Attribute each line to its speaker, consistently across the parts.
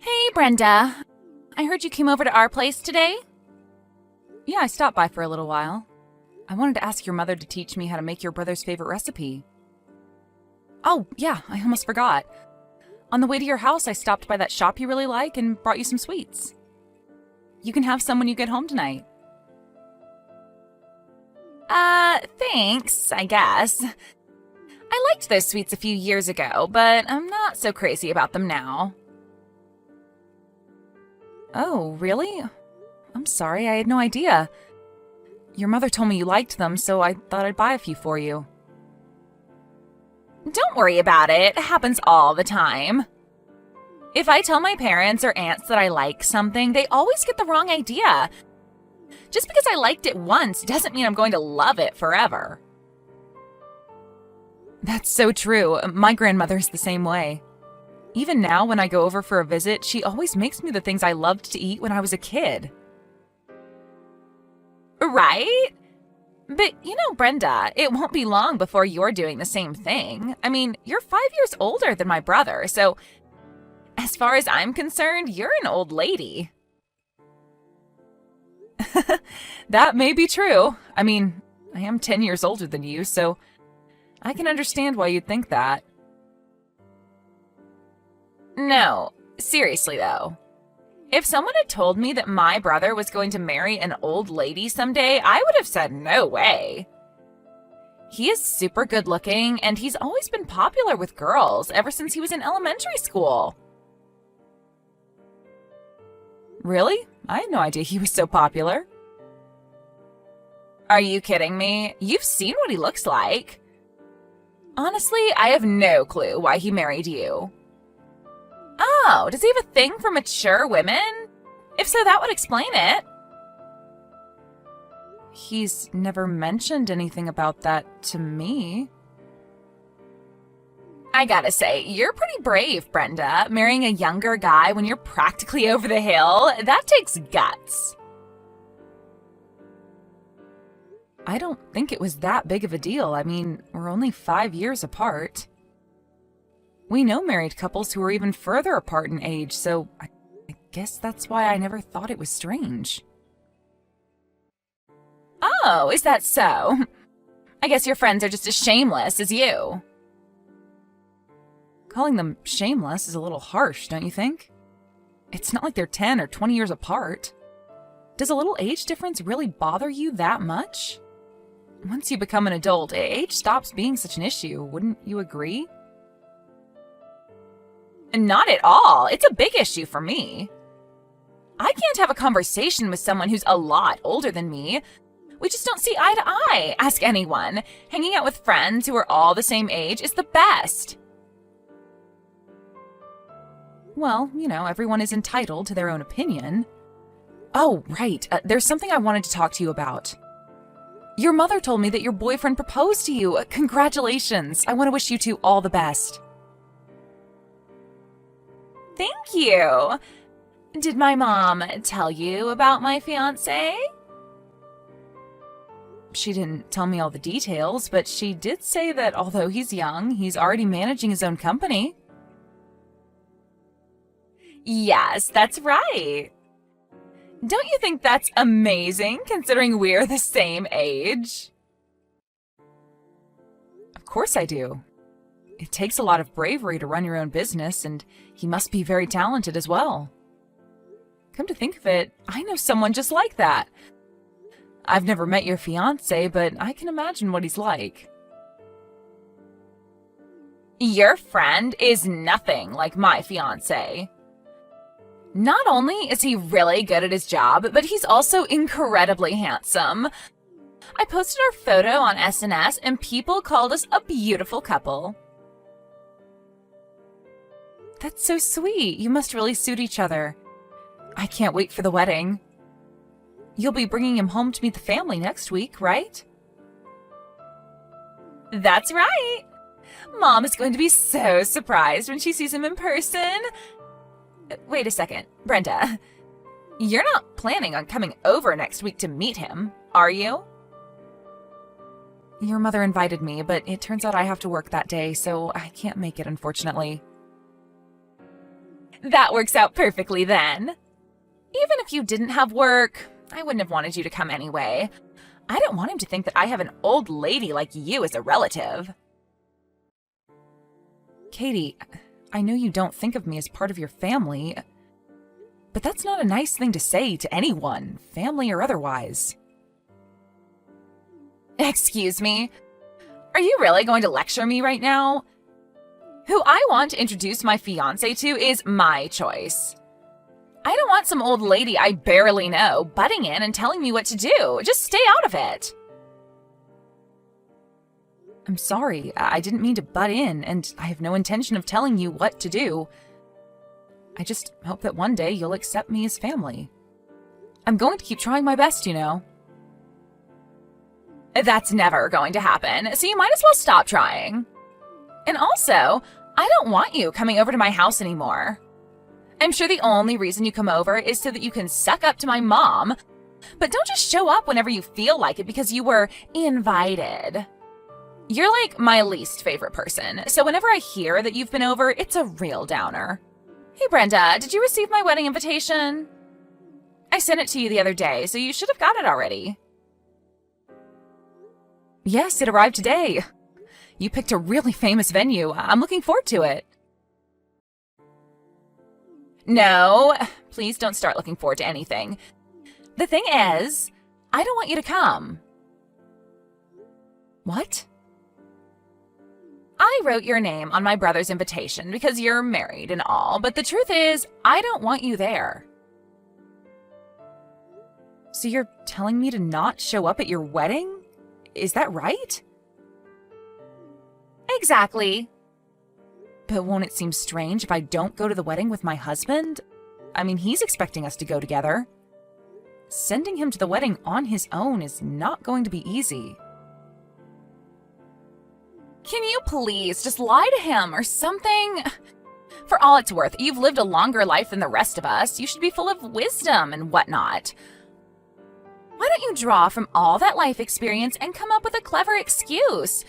Speaker 1: Hey, Brenda. I heard you came over to our place today? Yeah, I stopped by for a little while. I wanted to ask your mother to teach me how to make your brother's favorite recipe. Oh, yeah, I almost forgot. On the way to your house, I stopped by that shop you really like and brought you some sweets. You can have some when you get home tonight. Thanks, I guess. I liked those sweets a few years ago, but I'm not so crazy about them now. Oh, really? I'm sorry, I had no idea. Your mother told me you liked them, so I thought I'd buy a few for you. Don't worry about it. It happens all the time. If I tell my parents or aunts that I like something, they always get the wrong idea. Just because I liked it once doesn't mean I'm going to love it forever. That's so true. My grandmother's the same way. Even now, when I go over for a visit, she always makes me the things I loved to eat when I was a kid. Right? But, Brenda, it won't be long before you're doing the same thing. I mean, you're 5 years older than my brother, so as far as I'm concerned, you're an old lady. That may be true. I mean, I am 10 years older than you, so I can understand why you'd think that. No, seriously though. If someone had told me that my brother was going to marry an old lady someday, I would have said no way. He is super good looking, and he's always been popular with girls ever since he was in elementary school. Really? I had no idea he was so popular. Are you kidding me? You've seen what he looks like. Honestly, I have no clue why he married you. Oh, does he have a thing for mature women? If so, that would explain it. He's never mentioned anything about that to me. I gotta say, you're pretty brave, Brenda. Marrying a younger guy when you're practically over the hill, that takes guts. I don't think it was that big of a deal. I mean, we're only 5 years apart. We know married couples who are even further apart in age, so I guess that's why I never thought it was strange. Oh, is that so? I guess your friends are just as shameless as you. Calling them shameless is a little harsh, don't you think? It's not like they're 10 or 20 years apart. Does a little age difference really bother you that much? Once you become an adult, age stops being such an issue, wouldn't you agree? Not at all. It's a big issue for me. I can't have a conversation with someone who's a lot older than me. We just don't see eye to eye. Ask anyone. Hanging out with friends who are all the same age is the best. Well, everyone is entitled to their own opinion. Oh, right. There's something I wanted to talk to you about. Your mother told me that your boyfriend proposed to you. Congratulations. I want to wish you two all the best. Thank you. Did my mom tell you about my fiancé? She didn't tell me all the details, but she did say that although he's young, he's already managing his own company. Yes, that's right. Don't you think that's amazing, considering we're the same age? Of course I do. It takes a lot of bravery to run your own business, and he must be very talented as well. Come to think of it, I know someone just like that. I've never met your fiancé, but I can imagine what he's like. Your friend is nothing like my fiancé. Not only is he really good at his job, but he's also incredibly handsome. I posted our photo on SNS, and people called us a beautiful couple. That's so sweet. You must really suit each other. I can't wait for the wedding. You'll be bringing him home to meet the family next week, right? That's right. Mom is going to be so surprised when she sees him in person. Wait a second, Brenda. You're not planning on coming over next week to meet him, are you? Your mother invited me, but it turns out I have to work that day, so I can't make it, unfortunately. That works out perfectly then. Even if you didn't have work, I wouldn't have wanted you to come anyway. I don't want him to think that I have an old lady like you as a relative. Katie, I know you don't think of me as part of your family, but that's not a nice thing to say to anyone, family or otherwise. Excuse me? Are you really going to lecture me right now? Who I want to introduce my fiancé to is my choice. I don't want some old lady I barely know butting in and telling me what to do. Just stay out of it. I'm sorry, I didn't mean to butt in, and I have no intention of telling you what to do. I just hope that one day you'll accept me as family. I'm going to keep trying my best, you know. That's never going to happen, so you might as well stop trying. And also, I don't want you coming over to my house anymore. I'm sure the only reason you come over is so that you can suck up to my mom, but don't just show up whenever you feel like it because you were invited. You're like my least favorite person, so whenever I hear that you've been over, it's a real downer. Hey Brenda, did you receive my wedding invitation? I sent it to you the other day, so you should have got it already. Yes, it arrived today. You picked a really famous venue. I'm looking forward to it. No, please don't start looking forward to anything. The thing is, I don't want you to come. What? I wrote your name on my brother's invitation because you're married and all, but the truth is, I don't want you there. So you're telling me to not show up at your wedding? Is that right? Exactly. But won't it seem strange if I don't go to the wedding with my husband? I mean, he's expecting us to go together. Sending him to the wedding on his own is not going to be easy. Can you please just lie to him or something? For all it's worth, you've lived a longer life than the rest of us. You should be full of wisdom and whatnot. Why don't you draw from all that life experience and come up with a clever excuse?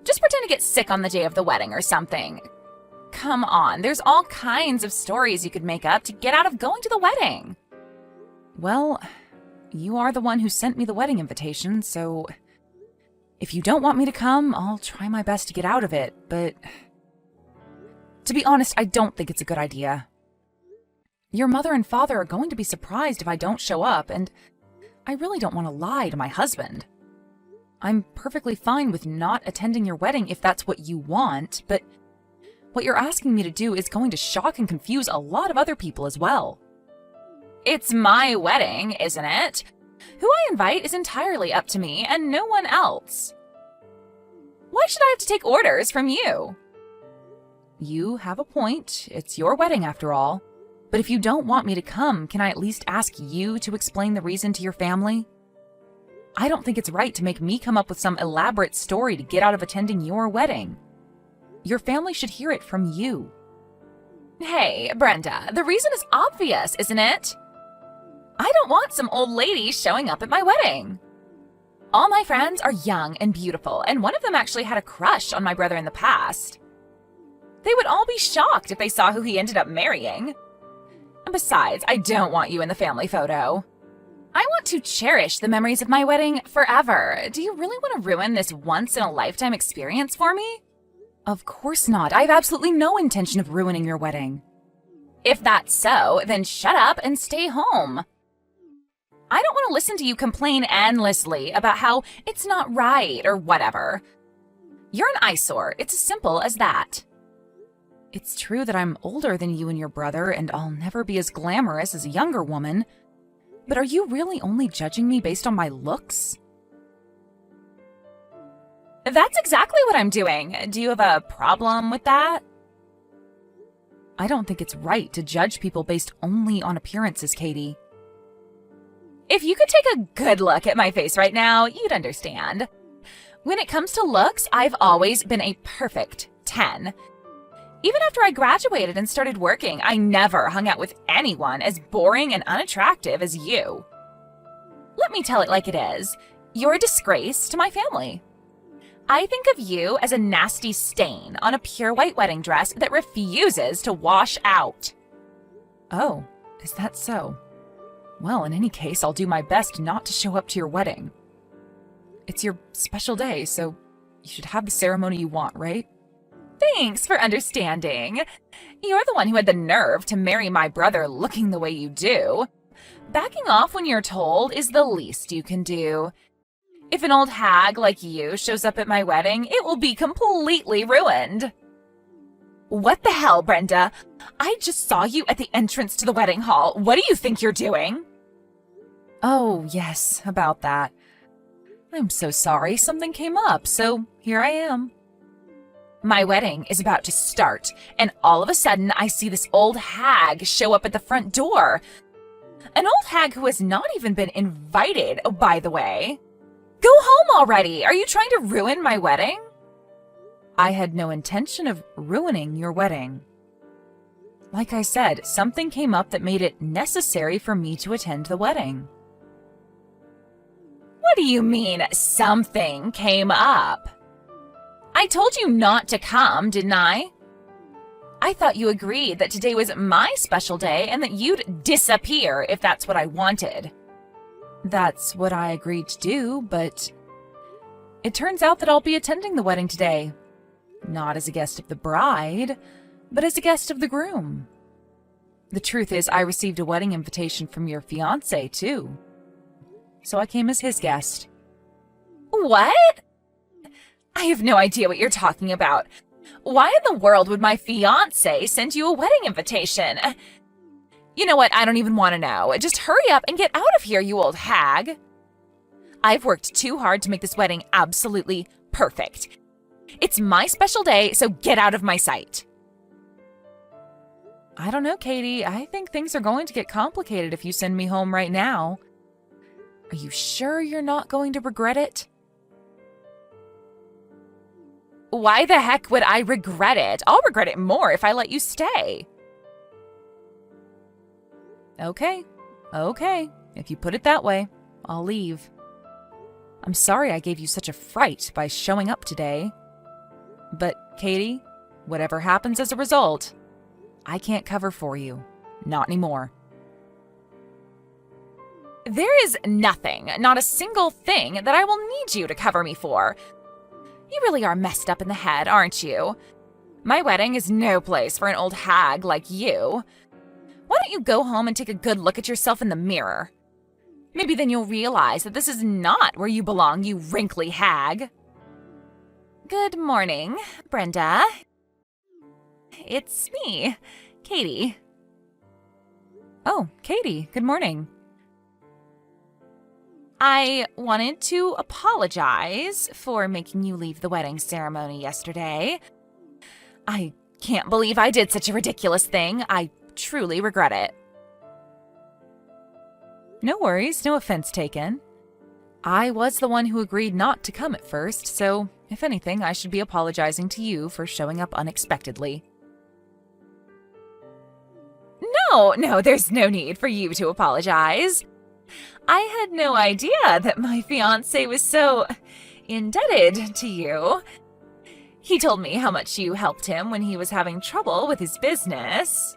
Speaker 1: Just pretend to get sick on the day of the wedding or something. Come on, there's all kinds of stories you could make up to get out of going to the wedding. Well, you are the one who sent me the wedding invitation, so if you don't want me to come, I'll try my best to get out of it, but to be honest, I don't think it's a good idea. Your mother and father are going to be surprised if I don't show up, and I really don't want to lie to my husband. I'm perfectly fine with not attending your wedding if that's what you want, but what you're asking me to do is going to shock and confuse a lot of other people as well. It's my wedding, isn't it? Who I invite is entirely up to me and no one else. Why should I have to take orders from you? You have a point. It's your wedding after all. But if you don't want me to come, can I at least ask you to explain the reason to your family? I don't think it's right to make me come up with some elaborate story to get out of attending your wedding. Your family should hear it from you. Hey, Brenda, the reason is obvious, isn't it? I don't want some old lady showing up at my wedding. All my friends are young and beautiful, and one of them actually had a crush on my brother in the past. They would all be shocked if they saw who he ended up marrying. And besides, I don't want you in the family photo. I want to cherish the memories of my wedding forever. Do you really want to ruin this once-in-a-lifetime experience for me? Of course not. I have absolutely no intention of ruining your wedding. If that's so, then shut up and stay home. I don't want to listen to you complain endlessly about how it's not right or whatever. You're an eyesore. It's as simple as that. It's true that I'm older than you and your brother, and I'll never be as glamorous as a younger woman. But are you really only judging me based on my looks? That's exactly what I'm doing. Do you have a problem with that? I don't think it's right to judge people based only on appearances, Katie. If you could take a good look at my face right now, you'd understand. When it comes to looks, I've always been a perfect 10. Even after I graduated and started working, I never hung out with anyone as boring and unattractive as you. Let me tell it like it is. You're a disgrace to my family. I think of you as a nasty stain on a pure white wedding dress that refuses to wash out. Oh, is that so? Well, in any case, I'll do my best not to show up to your wedding. It's your special day, so you should have the ceremony you want, right? Thanks for understanding. You're the one who had the nerve to marry my brother looking the way you do. Backing off when you're told is the least you can do. If an old hag like you shows up at my wedding, it will be completely ruined. What the hell, Brenda? I just saw you at the entrance to the wedding hall. What do you think you're doing? Oh, yes, about that. I'm so sorry. Something came up, so here I am. My wedding is about to start, and all of a sudden I see this old hag show up at the front door. An old hag who has not even been invited, by the way. Go home already! Are you trying to ruin my wedding? I had no intention of ruining your wedding. Like I said, something came up that made it necessary for me to attend the wedding. What do you mean, something came up? I told you not to come, didn't I? I thought you agreed that today was my special day and that you'd disappear if that's what I wanted. That's what I agreed to do, but it turns out that I'll be attending the wedding today. Not as a guest of the bride, but as a guest of the groom. The truth is, I received a wedding invitation from your fiancé, too. So I came as his guest. What? I have no idea what you're talking about. Why in the world would my fiancé send you a wedding invitation? You know what? I don't even want to know. Just hurry up and get out of here, you old hag. I've worked too hard to make this wedding absolutely perfect. It's my special day, so get out of my sight. I don't know, Katie. I think things are going to get complicated if you send me home right now. Are you sure you're not going to regret it? Why the heck would I regret it? I'll regret it more if I let you stay. Okay. If you put it that way, I'll leave. I'm sorry I gave you such a fright by showing up today. But, Katie, whatever happens as a result, I can't cover for you. Not anymore. There is nothing, not a single thing, that I will need you to cover me for. You really are messed up in the head, aren't you? My wedding is no place for an old hag like you. Why don't you go home and take a good look at yourself in the mirror? Maybe then you'll realize that this is not where you belong, you wrinkly hag. Good morning, Brenda. It's me, Katie. Oh, Katie, good morning. I wanted to apologize for making you leave the wedding ceremony yesterday. I can't believe I did such a ridiculous thing. I truly regret it. No worries, no offense taken. I was the one who agreed not to come at first, so if anything, I should be apologizing to you for showing up unexpectedly. No, there's no need for you to apologize. I had no idea that my fiancé was so indebted to you. He told me how much you helped him when he was having trouble with his business.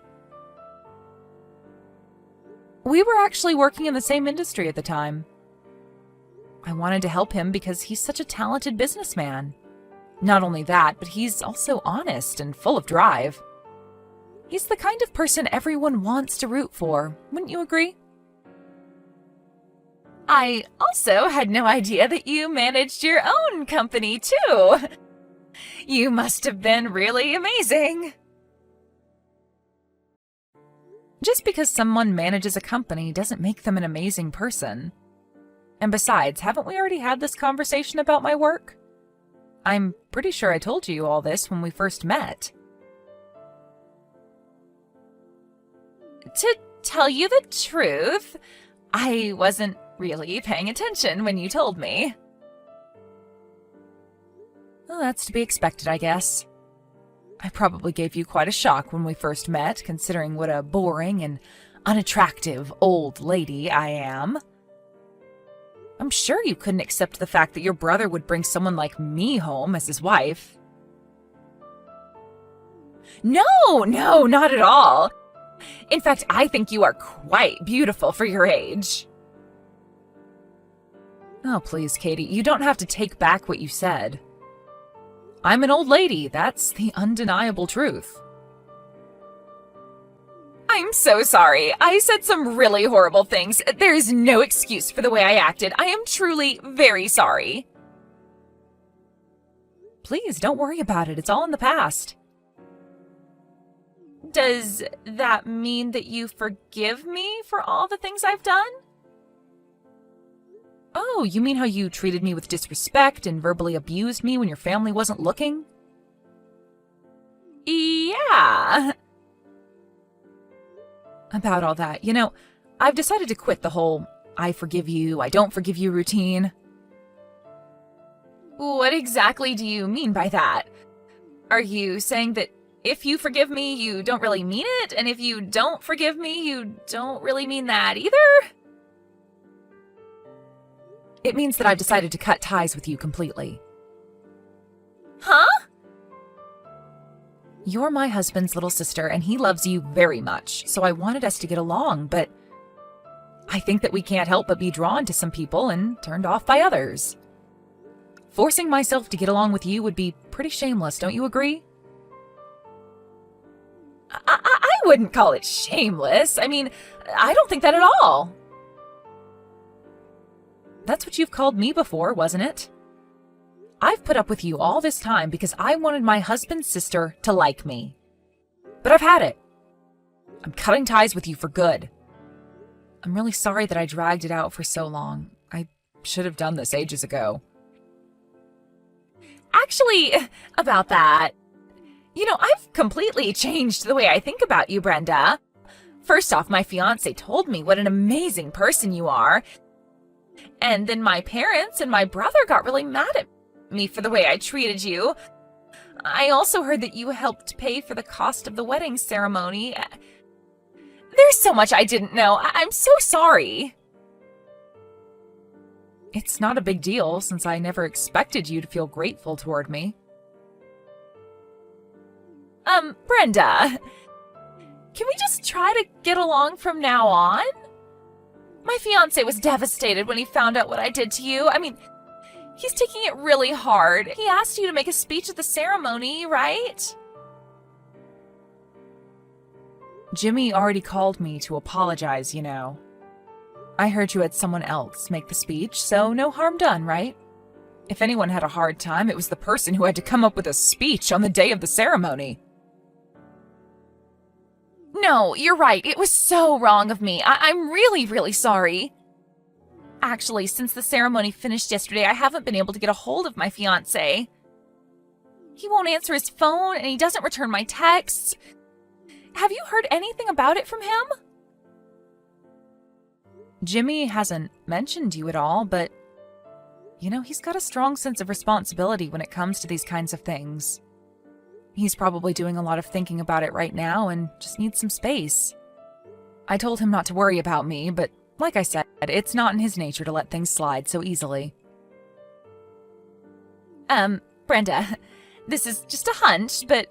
Speaker 1: We were actually working in the same industry at the time. I wanted to help him because he's such a talented businessman. Not only that, but he's also honest and full of drive. He's the kind of person everyone wants to root for, wouldn't you agree? I also had no idea that you managed your own company, too. You must have been really amazing. Just because someone manages a company doesn't make them an amazing person. And besides, haven't we already had this conversation about my work? I'm pretty sure I told you all this when we first met. To tell you the truth, I wasn't really paying attention when you told me. Well, that's to be expected, I guess. I probably gave you quite a shock when we first met, considering what a boring and unattractive old lady I am. I'm sure you couldn't accept the fact that your brother would bring someone like me home as his wife. No, not at all. In fact, I think you are quite beautiful for your age. Oh, please, Katie, you don't have to take back what you said. I'm an old lady, that's the undeniable truth. I'm so sorry. I said some really horrible things. There's no excuse for the way I acted. I am truly very sorry. Please, don't worry about it. It's all in the past. Does that mean that you forgive me for all the things I've done? Oh, you mean how you treated me with disrespect and verbally abused me when your family wasn't looking? Yeah. About all that, I've decided to quit the whole I forgive you, I don't forgive you routine. What exactly do you mean by that? Are you saying that if you forgive me, you don't really mean it, and if you don't forgive me, you don't really mean that either? It means that I've decided to cut ties with you completely. Huh? You're my husband's little sister, and he loves you very much, so I wanted us to get along, but I think that we can't help but be drawn to some people and turned off by others. Forcing myself to get along with you would be pretty shameless, don't you agree? I wouldn't call it shameless. I mean, I don't think that at all. That's what you've called me before, wasn't it? I've put up with you all this time because I wanted my husband's sister to like me. But I've had it. I'm cutting ties with you for good. I'm really sorry that I dragged it out for so long. I should have done this ages ago. Actually, about that, I've completely changed the way I think about you, Brenda. First off, my fiancé told me what an amazing person you are. And then my parents and my brother got really mad at me for the way I treated you. I also heard that you helped pay for the cost of the wedding ceremony. There's so much I didn't know. I'm so sorry. It's not a big deal, since I never expected you to feel grateful toward me. Brenda, can we just try to get along from now on? My fiancé was devastated when he found out what I did to you. I mean, he's taking it really hard. He asked you to make a speech at the ceremony, right? Jimmy already called me to apologize, I heard you had someone else make the speech, so no harm done, right? If anyone had a hard time, it was the person who had to come up with a speech on the day of the ceremony. No, you're right. It was so wrong of me. I'm really, really sorry. Actually, since the ceremony finished yesterday, I haven't been able to get a hold of my fiancé. He won't answer his phone, and he doesn't return my texts. Have you heard anything about it from him? Jimmy hasn't mentioned you at all, but, he's got a strong sense of responsibility when it comes to these kinds of things. He's probably doing a lot of thinking about it right now and just needs some space. I told him not to worry about me, but like I said, it's not in his nature to let things slide so easily. Brenda, this is just a hunch, but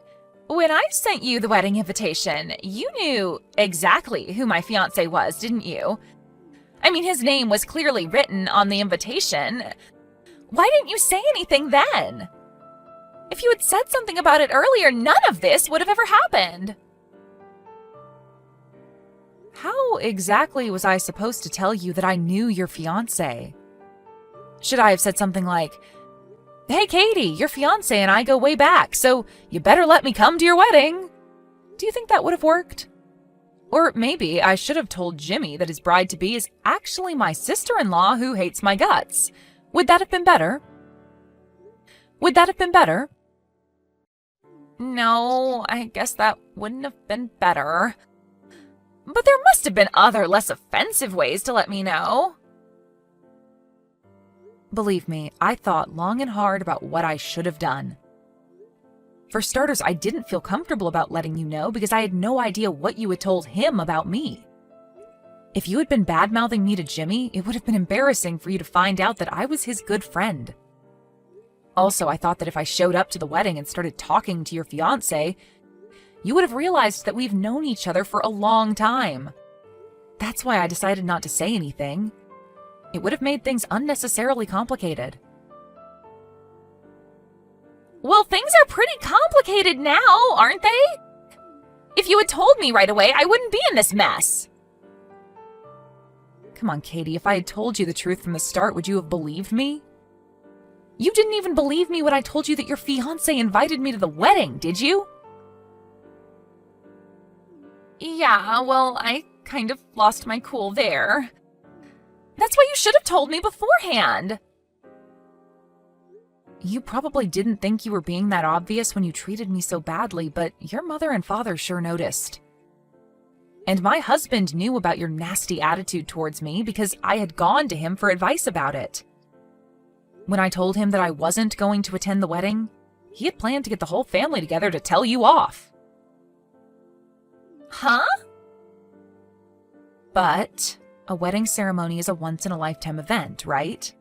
Speaker 1: when I sent you the wedding invitation, you knew exactly who my fiancé was, didn't you? I mean, his name was clearly written on the invitation. Why didn't you say anything then? If you had said something about it earlier, none of this would have ever happened. How exactly was I supposed to tell you that I knew your fiancé? Should I have said something like, "Hey, Katie, your fiancé and I go way back, so you better let me come to your wedding"? Do you think that would have worked? Or maybe I should have told Jimmy that his bride-to-be is actually my sister-in-law who hates my guts. Would that have been better? Would that have been better? No, I guess that wouldn't have been better. But there must have been other, less offensive ways to let me know. Believe me, I thought long and hard about what I should have done. For starters, I didn't feel comfortable about letting you know because I had no idea what you had told him about me. If you had been bad-mouthing me to Jimmy, it would have been embarrassing for you to find out that I was his good friend. Also, I thought that if I showed up to the wedding and started talking to your fiancé, you would have realized that we've known each other for a long time. That's why I decided not to say anything. It would have made things unnecessarily complicated. Well, things are pretty complicated now, aren't they? If you had told me right away, I wouldn't be in this mess. Come on, Katie, if I had told you the truth from the start, would you have believed me? You didn't even believe me when I told you that your fiancé invited me to the wedding, did you? Yeah, well, I kind of lost my cool there. That's why you should have told me beforehand. You probably didn't think you were being that obvious when you treated me so badly, but your mother and father sure noticed. And my husband knew about your nasty attitude towards me because I had gone to him for advice about it. When I told him that I wasn't going to attend the wedding, he had planned to get the whole family together to tell you off. Huh? But a wedding ceremony is a once-in-a-lifetime event, right?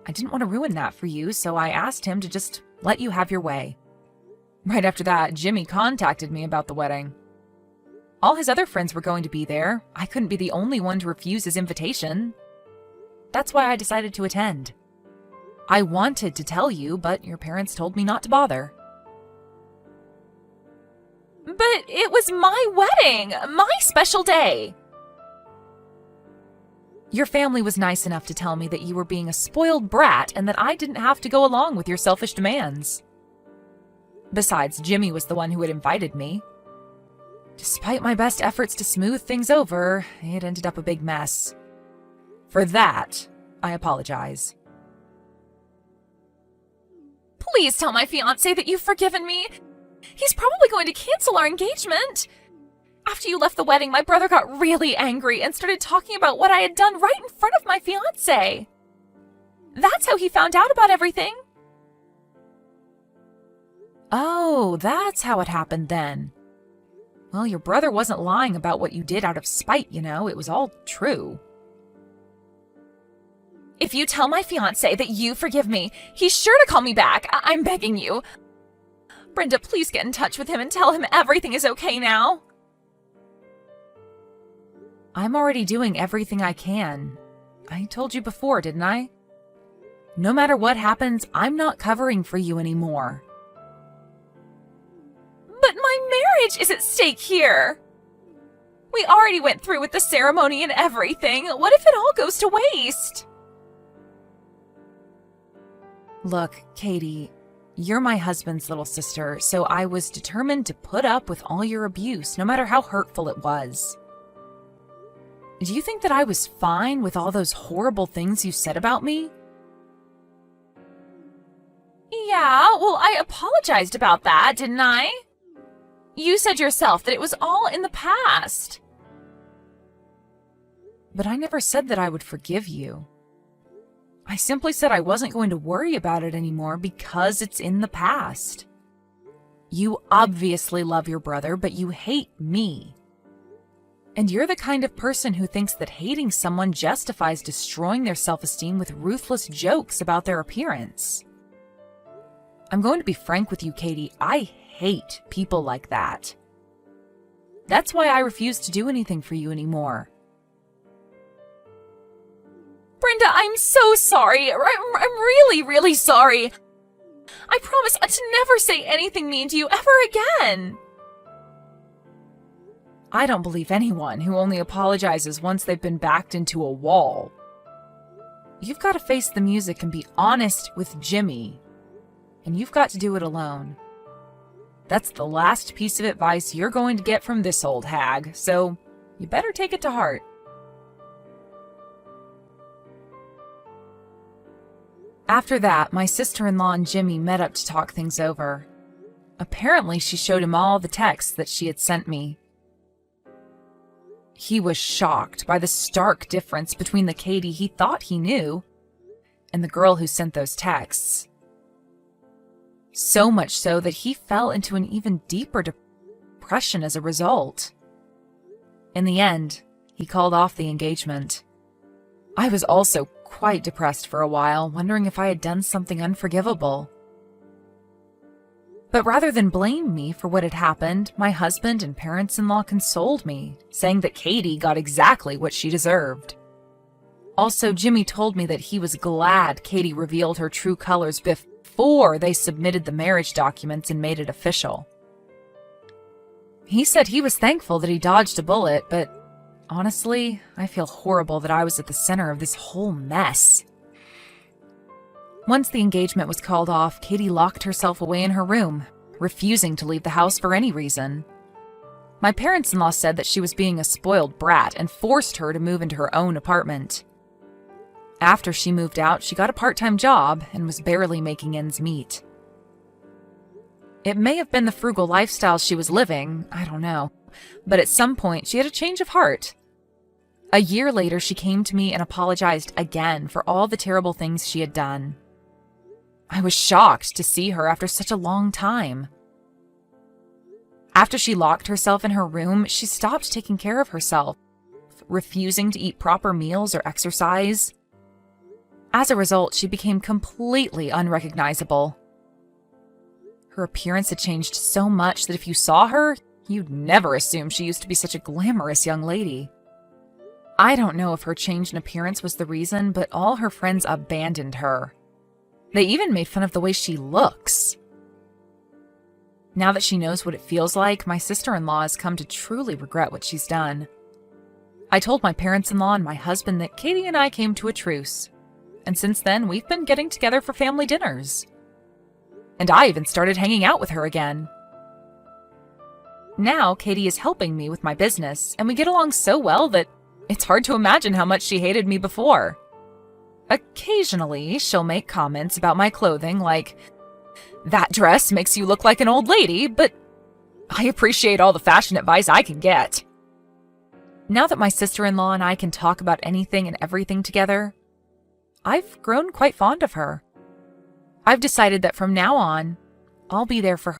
Speaker 1: I didn't want to ruin that for you, so I asked him to just let you have your way. Right after that, Jimmy contacted me about the wedding. All his other friends were going to be there. I couldn't be the only one to refuse his invitation. That's why I decided to attend. I wanted to tell you, but your parents told me not to bother. But it was my wedding, my special day. Your family was nice enough to tell me that you were being a spoiled brat and that I didn't have to go along with your selfish demands. Besides, Jimmy was the one who had invited me. Despite my best efforts to smooth things over, it ended up a big mess. For that, I apologize. Please tell my fiancé that you've forgiven me. He's probably going to cancel our engagement. After you left the wedding, my brother got really angry and started talking about what I had done right in front of my fiancé. That's how he found out about everything. Oh, that's how it happened then. Well, your brother wasn't lying about what you did out of spite, you know. It was all true. If you tell my fiancé that you forgive me, he's sure to call me back. I'm begging you. Brenda, please get in touch with him and tell him everything is okay now. I'm already doing everything I can. I told you before, didn't I? No matter what happens, I'm not covering for you anymore. But my marriage is at stake here. We already went through with the ceremony and everything. What if it all goes to waste? Look, Katie, you're my husband's little sister, so I was determined to put up with all your abuse, no matter how hurtful it was. Do you think that I was fine with all those horrible things you said about me? Yeah, well, I apologized about that, didn't I? You said yourself that it was all in the past. But I never said that I would forgive you. I simply said I wasn't going to worry about it anymore because it's in the past. You obviously love your brother, but you hate me. And you're the kind of person who thinks that hating someone justifies destroying their self-esteem with ruthless jokes about their appearance. I'm going to be frank with you, Katie. I hate people like that. That's why I refuse to do anything for you anymore. Brenda, I'm so sorry. I'm really, really sorry. I promise to never say anything mean to you ever again. I don't believe anyone who only apologizes once they've been backed into a wall. You've got to face the music and be honest with Jimmy. And you've got to do it alone. That's the last piece of advice you're going to get from this old hag, so you better take it to heart. After that, my sister-in-law and Jimmy met up to talk things over. Apparently, she showed him all the texts that she had sent me. He was shocked by the stark difference between the Katie he thought he knew and the girl who sent those texts. So much so that he fell into an even deeper depression as a result. In the end, he called off the engagement. I was also quite depressed for a while, wondering if I had done something unforgivable. But rather than blame me for what had happened, my husband and parents-in-law consoled me, saying that Katie got exactly what she deserved. Also, Jimmy told me that he was glad Katie revealed her true colors before they submitted the marriage documents and made it official. He said he was thankful that he dodged a bullet, but honestly, I feel horrible that I was at the center of this whole mess. Once the engagement was called off, Katie locked herself away in her room, refusing to leave the house for any reason. My parents-in-law said that she was being a spoiled brat and forced her to move into her own apartment. After she moved out, she got a part-time job and was barely making ends meet. It may have been the frugal lifestyle she was living, I don't know, but at some point she had a change of heart. A year later, she came to me and apologized again for all the terrible things she had done. I was shocked to see her after such a long time. After she locked herself in her room, she stopped taking care of herself, refusing to eat proper meals or exercise. As a result, she became completely unrecognizable. Her appearance had changed so much that if you saw her, you'd never assume she used to be such a glamorous young lady. I don't know if her change in appearance was the reason, but all her friends abandoned her. They even made fun of the way she looks. Now that she knows what it feels like, my sister-in-law has come to truly regret what she's done. I told my parents-in-law and my husband that Katie and I came to a truce, and since then we've been getting together for family dinners. And I even started hanging out with her again. Now Katie is helping me with my business, and we get along so well that it's hard to imagine how much she hated me before. Occasionally, she'll make comments about my clothing like, "That dress makes you look like an old lady," but I appreciate all the fashion advice I can get. Now that my sister-in-law and I can talk about anything and everything together, I've grown quite fond of her. I've decided that from now on, I'll be there for her.